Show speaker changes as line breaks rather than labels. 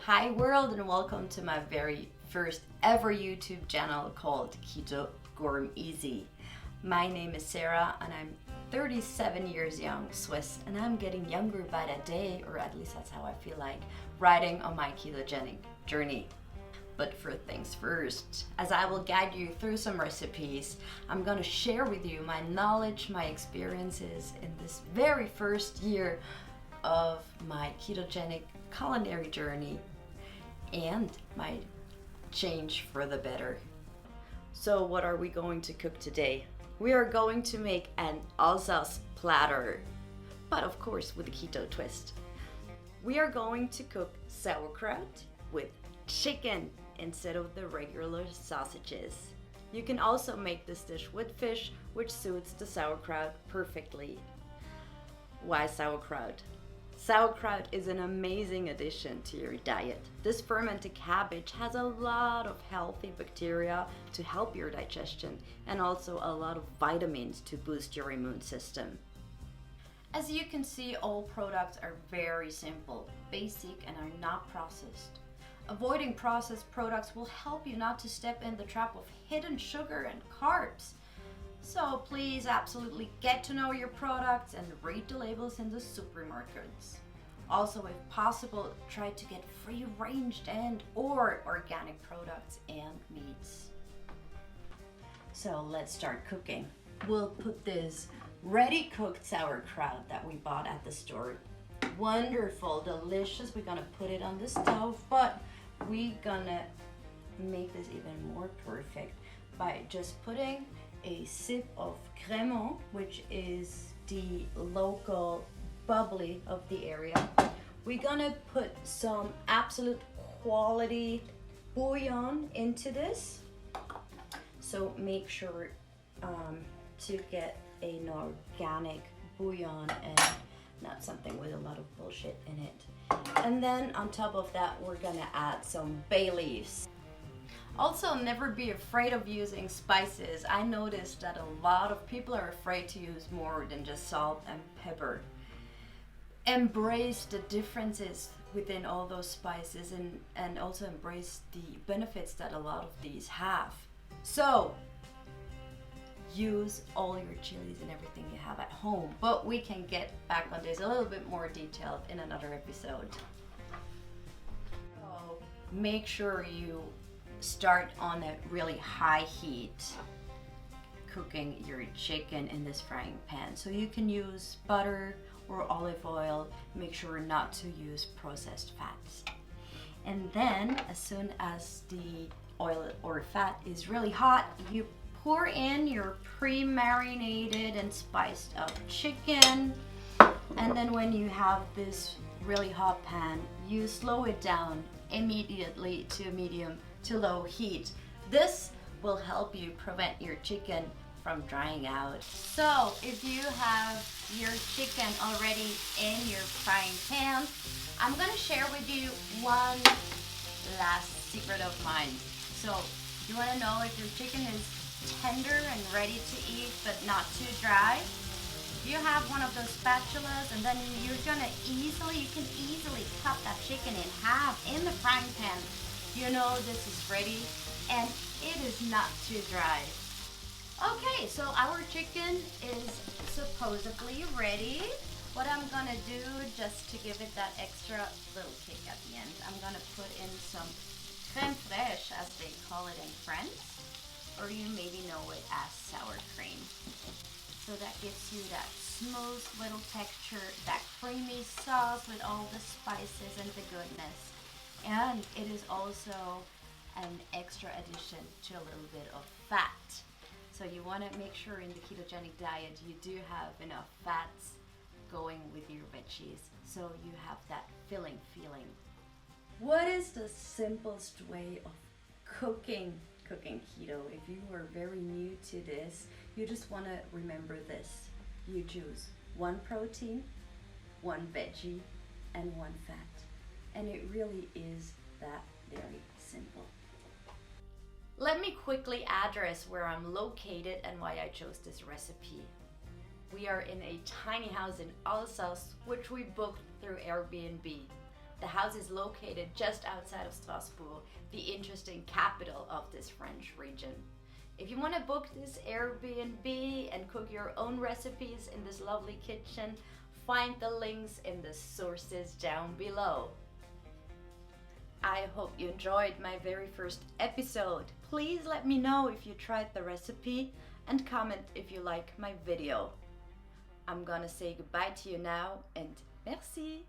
Hi world, and welcome to my very first ever YouTube channel called Keto Gourmeasy. My name is Sarah and I'm 37 years young, Swiss, and I'm getting younger by the day, or at least that's how I feel like, riding on my ketogenic journey. But for things first, as I will guide you through some recipes, I'm going to share with you my knowledge, my experiences in this very first year of my ketogenic culinary journey and my change for the better. So what are we going to cook today? We are going to make an Alsace platter, but of course with a keto twist. We are going to cook sauerkraut with chicken instead of the regular sausages. You can also make this dish with fish, which suits the sauerkraut perfectly. Why sauerkraut? Sauerkraut is an amazing addition to your diet. This fermented cabbage has a lot of healthy bacteria to help your digestion and also a lot of vitamins to boost your immune system. As you can see, all products are very simple, basic, and are not processed. Avoiding processed products will help you not to step in the trap of hidden sugar and carbs. So please absolutely get to know your products and read the labels in the supermarkets. Also, if possible, try to get free-ranged and or organic products and meats. So let's start cooking. We'll put this ready cooked sauerkraut that we bought at the store. Wonderful, delicious. We're gonna put it on the stove, but we're gonna make this even more perfect by just putting a sip of cremant, which is the local bubbly of the area. We're gonna put some absolute quality bouillon into this. So make sure to get an organic bouillon and not something with a lot of bullshit in it. And then on top of that, we're gonna add some bay leaves. Also, never be afraid of using spices. I noticed that a lot of people are afraid to use more than just salt and pepper. Embrace the differences within all those spices and also embrace the benefits that a lot of these have. So, use all your chilies and everything you have at home, but we can get back on this a little bit more detailed in another episode. So, make sure you start on a really high heat cooking your chicken in this frying pan. So you can use butter or olive oil. Make sure not to use processed fats. And then as soon as the oil or fat is really hot, you pour in your pre-marinated and spiced up chicken. And then when you have this really hot pan, you slow it down immediately to medium to low heat. This will help you prevent your chicken from drying out. So if you have your chicken already in your frying pan, I'm gonna share with you one last secret of mine. So you wanna know if your chicken is tender and ready to eat but not too dry? You have one of those spatulas, and then you can easily cut that chicken in half in the frying pan. You know this is ready and it is not too dry. Okay, so our chicken is supposedly ready. What I'm gonna do, just to give it that extra little kick at the end, I'm gonna put in some crème fraîche, as they call it in France, or you maybe know it as sour cream. So that gives you that smooth little texture, that creamy sauce with all the spices and the goodness. And it is also an extra addition to a little bit of fat. So you want to make sure in the ketogenic diet you do have enough fats going with your veggies, so you have that filling feeling. What is the simplest way of cooking keto? If you are very new to this, you just want to remember this. You choose one protein, one veggie, and one fat. And it really is that very simple. Let me quickly address where I'm located and why I chose this recipe. We are in a tiny house in Alsace, which we booked through Airbnb. The house is located just outside of Strasbourg, the interesting capital of this French region. If you want to book this Airbnb and cook your own recipes in this lovely kitchen, find the links in the sources down below. I hope you enjoyed my very first episode. Please let me know if you tried the recipe and comment if you like my video. I'm gonna say goodbye to you now and merci!